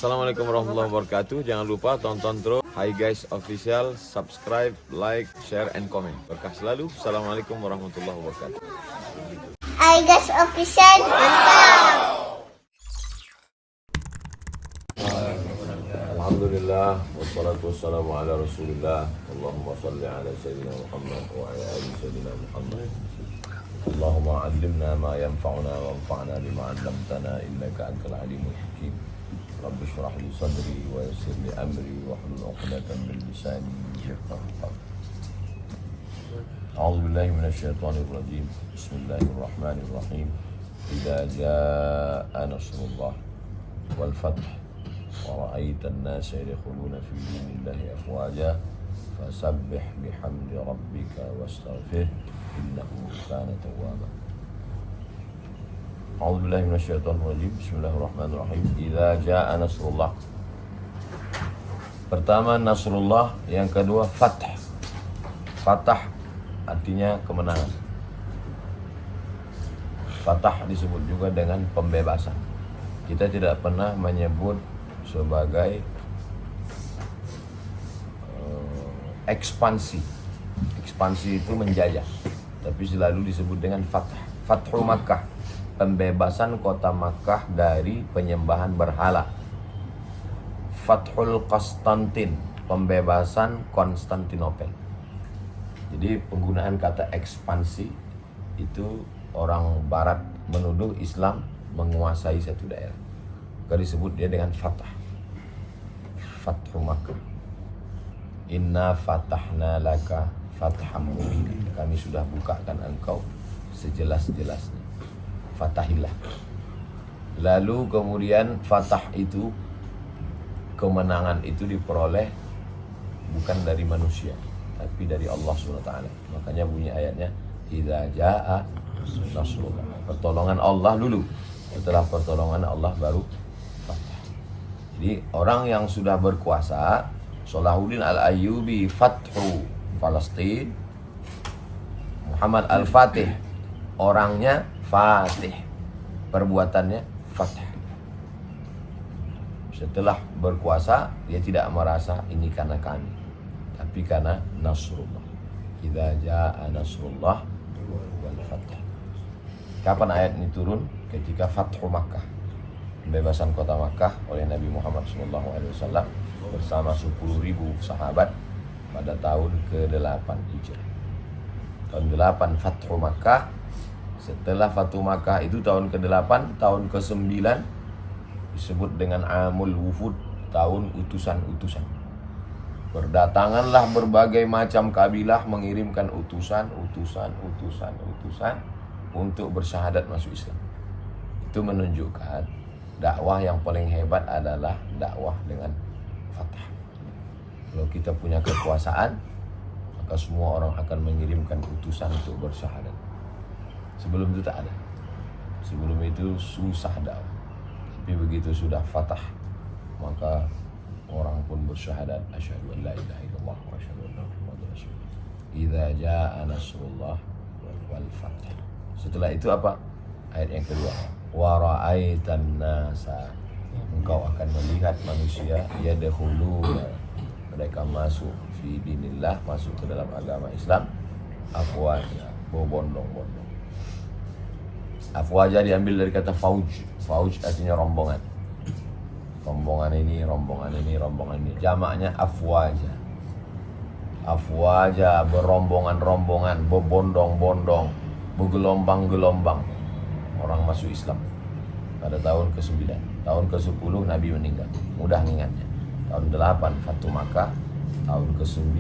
Assalamualaikum warahmatullahi wabarakatuh. Jangan lupa tonton terus Hi Guys Official, subscribe, like, share, and comment. Berkah selalu. Assalamualaikum warahmatullahi wabarakatuh. Hi Guys Official, mantap. Alhamdulillah, wassalatu wassalamu ala rasulillah. Allahumma salli ala sayyidina Muhammad wa ala ali sayyidina Muhammad. Allahumma allimna ma yanfa'una wa anfa'na bima 'allamtana innaka antal alimul hakim. Rabbi shrah li sadri wa yassir li amri wa hlul 'uqdatam min lisani yafqahu qawli. A'udzu billahi minasy syaithanir rajim. Bismillahirrahmanirrahim. Idza jaa'a nasrullah wal fath wa ra'aitan nasa yadkhuluna fi dinillahi afwaja fasabbih bihamdi rabbika wastaghfir innahu kana tawwaba. A'udzu billahi minasyaitonir rajim. Bismillahirrahmanirrahim. Idza jaa'a nasrullah. Pertama nasrullah, yang kedua fath. Fatah artinya kemenangan. Fatah disebut juga dengan pembebasan. Kita tidak pernah menyebut sebagai ekspansi. Ekspansi itu menjajah, tapi selalu disebut dengan fatah. Fathu Makkah, pembebasan kota Makkah dari penyembahan berhala. Fathul Konstantin, pembebasan Konstantinopel. Jadi penggunaan kata ekspansi itu orang barat menuduh Islam menguasai satu daerah, maka disebut dia dengan fatah. Fathu Makkah. Inna fatahna laka fatham mubina. Kami sudah bukakan engkau sejelas-jelasnya. Fatahilah. Lalu kemudian fatah itu, kemenangan itu diperoleh bukan dari manusia, tapi dari Allah SWT. Makanya bunyi ayatnya, idza jaa nasrullah. Pertolongan Allah dulu, setelah pertolongan Allah baru fatah. Jadi orang yang sudah berkuasa, Salahuddin Al-Ayyubi Fathu Palestin, Muhammad Al-Fatih orangnya Fatih, perbuatannya Fatah. Setelah berkuasa, dia tidak merasa ini karena kami, tapi karena Nasrullah. Idza jaa Nasrullah wal Fath. Kapan ayat ini turun? Ketika Fathu Makkah, pembebasan kota Makkah oleh Nabi Muhammad SAW bersama 10.000 sahabat pada tahun ke-8 Hijrah. Tahun 8 Fathu Makkah. Setelah Fathu Makkah itu tahun ke-8, tahun ke-9 disebut dengan Amul Wufud, tahun utusan-utusan. Berdatanganlah berbagai macam kabilah mengirimkan utusan untuk bersyahadat masuk Islam. Itu menunjukkan dakwah yang paling hebat adalah dakwah dengan fatah. Kalau kita punya kekuasaan, maka semua orang akan mengirimkan utusan untuk bersyahadat. Sebelum itu tak ada. Sebelum itu susah dakwah. Tapi begitu sudah fatah, maka orang pun bersyahadat asyhadu an la ilaha illallah wa asyhadu anna muhammadar rasulullah. Idza jaa nasrullah wal fath. Setelah itu apa? Ayat yang kedua. Wa ra'aitan nasa. Engkau akan melihat manusia yadkhuluna, mereka masuk fi dinillah, masuk ke dalam agama Islam, afwaja, berbondong-bondong. Afwaja diambil dari kata fauj. Fauj artinya rombongan. Rombongan ini, rombongan ini, rombongan ini. Jamaknya afwaja. Afwaja, berombongan-rombongan, berbondong-bondong, bergelombang-gelombang orang masuk Islam. Pada tahun ke-9, tahun ke-10 Nabi meninggal. Mudah ingatnya. Tahun 8 Fathu Makkah, tahun ke-9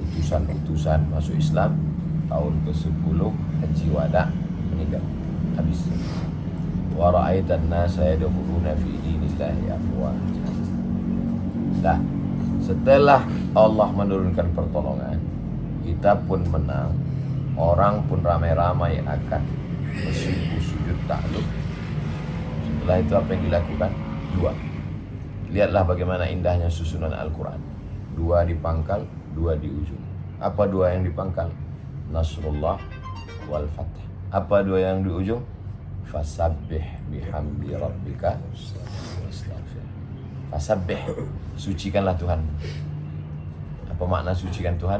utusan-utusan masuk Islam, tahun ke-10 Haji Wada, meninggal. Habis. Wa ra'aitan nasa yadkhuluna fi dinillahi afwaja. Dah, setelah Allah menurunkan pertolongan, kita pun menang. Orang pun ramai-ramai akan sujud takluk. Setelah itu apa yang dilakukan? 2. Lihatlah bagaimana indahnya susunan Al-Quran. 2 di pangkal, 2 di ujung. Apa 2 yang di pangkal? Nasrullah wal Fath. Apa 2 yang di ujung? Fasabbih bihamdi rabbika wastaghfir. Fasabbih, sucikanlah Tuhan. Apa makna sucikan Tuhan?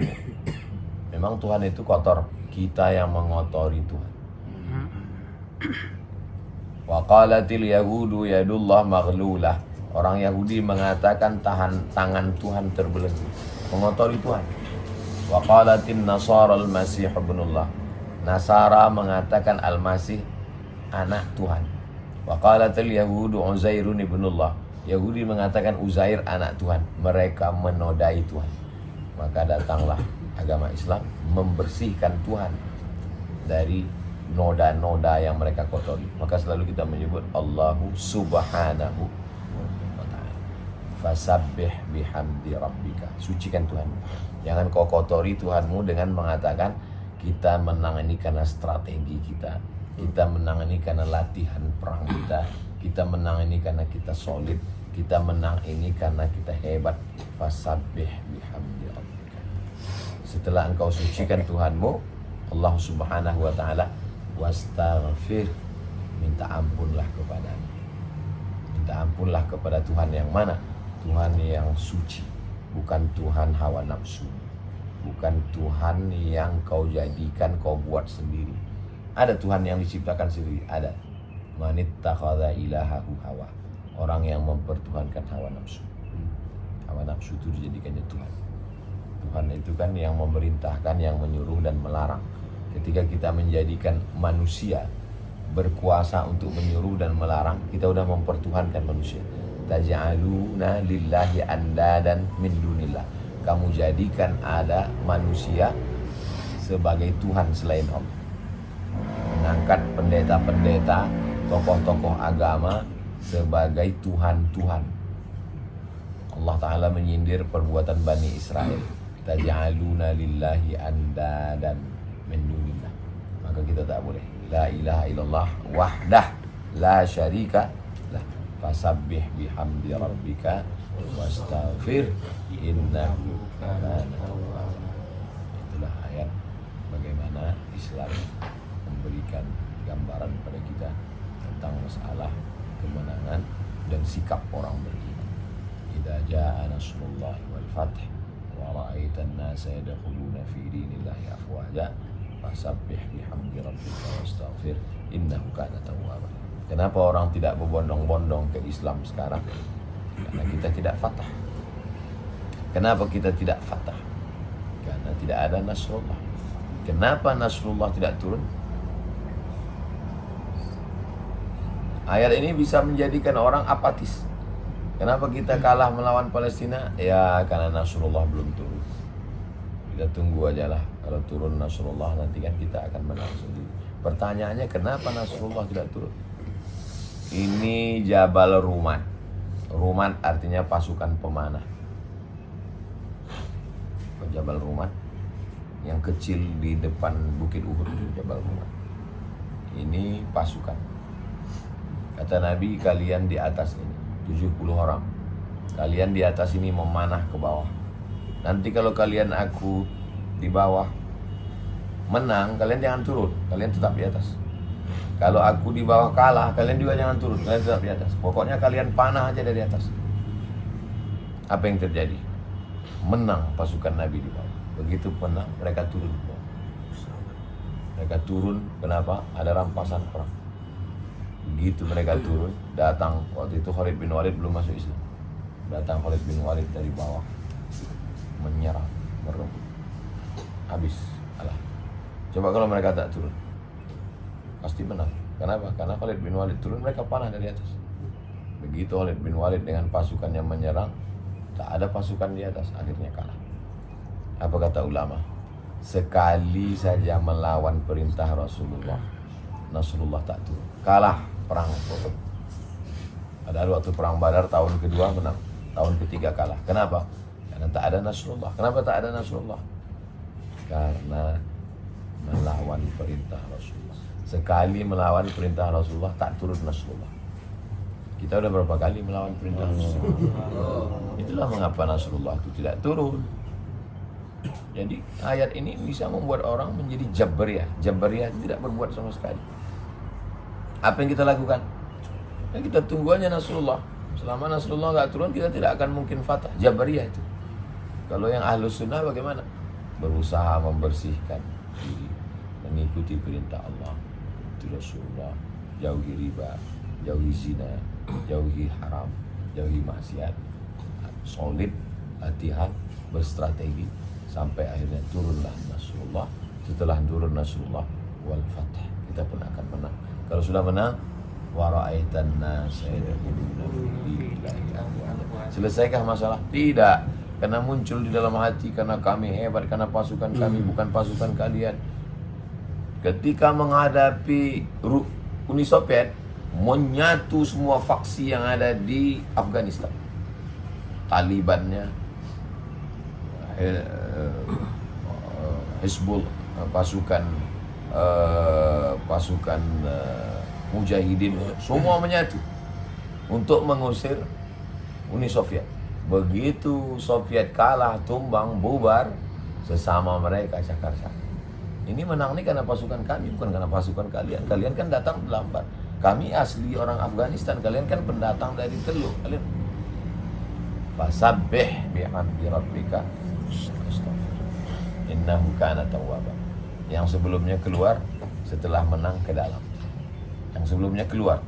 Memang Tuhan itu kotor, kita yang mengotori Tuhan. Wa qalatil yahudu yadullah maghlulah. Orang Yahudi mengatakan tangan Tuhan terbelenggu, mengotori Tuhan. Wa qalatin nasara al-masih ibnullah. Nasara mengatakan al-masih anak Tuhan. Wa qalatil yahudu uzairun ibnullah. Yahudi mengatakan Uzair anak Tuhan. Mereka menodai Tuhan. Maka datanglah agama Islam membersihkan Tuhan dari noda-noda yang mereka kotori. Maka selalu kita menyebut Allahu subhanahu wa ta'ala. Fasabbih bihamdi rabbika. Sucikan Tuhan. Jangan kau kotori Tuhanmu dengan mengatakan kita menang ini karena strategi kita. Kita menang ini karena latihan perang kita. Kita menang ini karena kita solid. Kita menang ini karena kita hebat. Fasabbih bihamdi rabbika. Setelah engkau sucikan Tuhanmu, Allah subhanahu wa ta'ala, wastaghfir, minta ampunlah kepadanya. Minta ampunlah kepada Tuhan yang mana? Tuhan yang suci, bukan Tuhan hawa nafsu, bukan Tuhan yang kau jadikan, kau buat sendiri. Ada Tuhan yang diciptakan sendiri, ada. Manittakhadha ilahahu hawa. Orang yang mempertuhankan hawa nafsu. Hawa nafsu itu dijadikannya Tuhan. Tuhan itu kan yang memerintahkan, yang menyuruh dan melarang. Ketika kita menjadikan manusia berkuasa untuk menyuruh dan melarang, kita sudah mempertuhankan manusia. Taj'aluna lillahi andadan min dunillah. Kamu jadikan ada manusia sebagai Tuhan selain Allah. Mengangkat pendeta-pendeta, tokoh-tokoh agama sebagai Tuhan-Tuhan. Allah Ta'ala menyindir perbuatan Bani Israel. Taj'aluna lillahi andadan min dunillah. Maka kita tak boleh. La ilaha illallah wahdah la syarika lah. Fasabbih bihamdi rabbika wastaghfir innahu kana tawwaba. Itulah ayat bagaimana Islam memberikan gambaran pada kita tentang masalah kemenangan dan sikap orang beriman. Idza jaa nasrullahi wal fath wa ra'aitan nasa yadkhuluna fi dinillahi afwaja fasabbih bihamdi rabbika wastaghfir innahu kana tawwaba. Kenapa orang tidak berbondong-bondong ke Islam sekarang? Karena kita tidak fatah. Kenapa kita tidak fatah? Karena tidak ada nasrullah. Kenapa nasrullah tidak turun? Ayat ini bisa menjadikan orang apatis. Kenapa kita kalah melawan Palestina? Ya karena Nasrullah belum turun. Kita tunggu aja lah. Kalau turun Nasrullah nanti kan kita akan menang sendiri. Pertanyaannya kenapa Nasrullah tidak turun? Ini Jabal Rumat. Rumat artinya pasukan pemanah. Jabal Rumat yang kecil di depan Bukit Uhud, Jabal Rumat. Ini pasukan. Kata Nabi, kalian di atas ini 70 orang. Kalian di atas ini memanah ke bawah. Nanti kalau kalian aku di bawah menang, kalian jangan turun. Kalian tetap di atas. Kalau aku di bawah kalah, kalian juga jangan turun. Kalian tetap di atas. Pokoknya kalian panah aja dari atas. Apa yang terjadi? Menang pasukan Nabi di bawah. Begitu menang, mereka turun ke bawah. Mereka turun, kenapa? Ada rampasan perang. Begitu mereka turun, datang waktu itu Khalid bin Walid belum masuk Islam. Datang Khalid bin Walid dari bawah, menyerang, merebut, habis, alah. Coba kalau mereka tak turun, pasti menang. Kenapa? Karena Khalid bin Walid turun, mereka panah dari atas. Begitu Khalid bin Walid dengan pasukannya menyerang, tak ada pasukan di atas, akhirnya kalah. Apa kata ulama? Sekali saja melawan perintah Rasulullah, Nasrullah tak turun, kalah perang. Padahal waktu perang Badar tahun kedua menang, tahun ketiga kalah. Kenapa? Karena tak ada Nasrullah. Kenapa tak ada Nasrullah? Karena melawan perintah Rasulullah. Sekali melawan perintah Rasulullah tak turun Nasrullah. Kita udah berapa kali melawan perintah Rasulullah? Itulah mengapa Nasrullah itu tidak turun. Jadi ayat ini bisa membuat orang menjadi Jabariyah. Jabariyah tidak berbuat sama sekali. Apa yang kita lakukan? Ya kita tunggu aja Nasrullah. Selama Nasrullah nggak turun, kita tidak akan mungkin fatah. Jabariyah itu. Kalau yang Ahlus Sunnah bagaimana? Berusaha membersihkan diri, mengikuti perintah Allah, itu Rasulullah, jauhi riba, jauhi zina, jauhi haram, jauhi maksiat, solid, latihan, berstrategi, sampai akhirnya turunlah Nasrullah. Setelah turun Nasrullah wal fath, kita pun akan menang. Kalau sudah menang, wa ra'aitan nasa yadkhuluna fi dinillahi afwaja. Selesaikah masalah? Tidak. Karena muncul di dalam hati, karena kami hebat, karena pasukan kami bukan pasukan kalian. Ketika menghadapi Uni Soviet, menyatu semua faksi yang ada di Afghanistan. Talibannya, Hizbul, pasukan Mujahidin, semua menyatu untuk mengusir Uni Soviet. Begitu Soviet kalah, tumbang, bubar, sesama mereka cakar-cakar. Ini menang nih karena pasukan kami, bukan karena pasukan kalian. Kalian kan datang terlambat. Kami asli orang Afghanistan, kalian kan pendatang dari Teluk. Kalian fasabbih bihamdi rabbika innahu kana tawwaba. Yang sebelumnya keluar setelah menang ke dalam. Yang sebelumnya keluar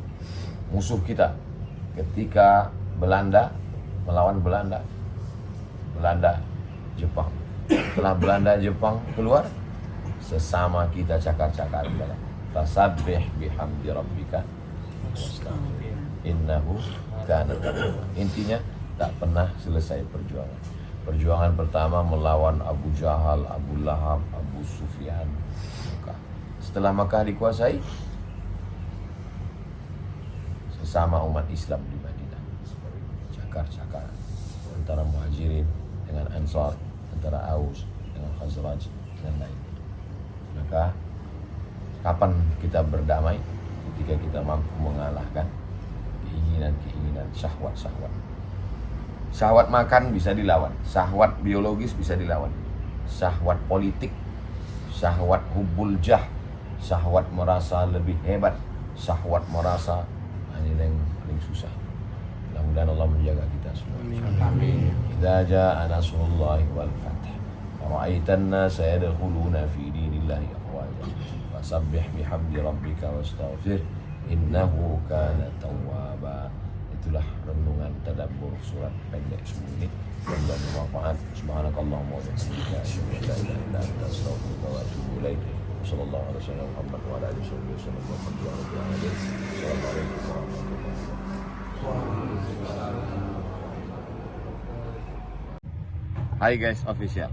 musuh kita ketika Belanda melawan Belanda, Jepang. Setelah Belanda, Jepang keluar, sesama kita cakar-cakar di dalam. Fasabbih bihamdi rabbika innahu kana tawwaba. Intinya tak pernah selesai perjuangan. Perjuangan pertama melawan Abu Jahal, Abu Lahab, Abu Sufyan. Setelah Makkah dikuasai, sesama umat Islam di Madinah, cakar-cakar antara Muhajirin dengan Ansar, antara Aus dengan Khazraj dan lain. Maka kapan kita berdamai? Ketika kita mampu mengalahkan keinginan-keinginan, syahwat-syahwat. Syahwat makan bisa dilawan, syahwat biologis bisa dilawan, syahwat politik, syahwat hubul jah, syahwat merasa lebih hebat, syahwat merasa ini yang paling susah. Mudah-mudahan Allah menjaga kita semua. Amin. Idza jaa nasrullahi wal fath wa ra'aitan nasa yadkhuluna fi dinillahi afwaja fasabbih bihamdi rabbika wastaghfir innahu kana tawwaba. Itulah renungan tadabbur surat pendek ini. Semoga bermanfaat. Subhanakallahumma wa bihamdika asyhadu an la ilaha illa anta astaghfiruka wa atubu ilaik. Sallallahu alaihi wasallam Muhammad wa ala alihi wasallam. Assalamualaikum warahmatullahi wabarakatuh. Hai guys, official.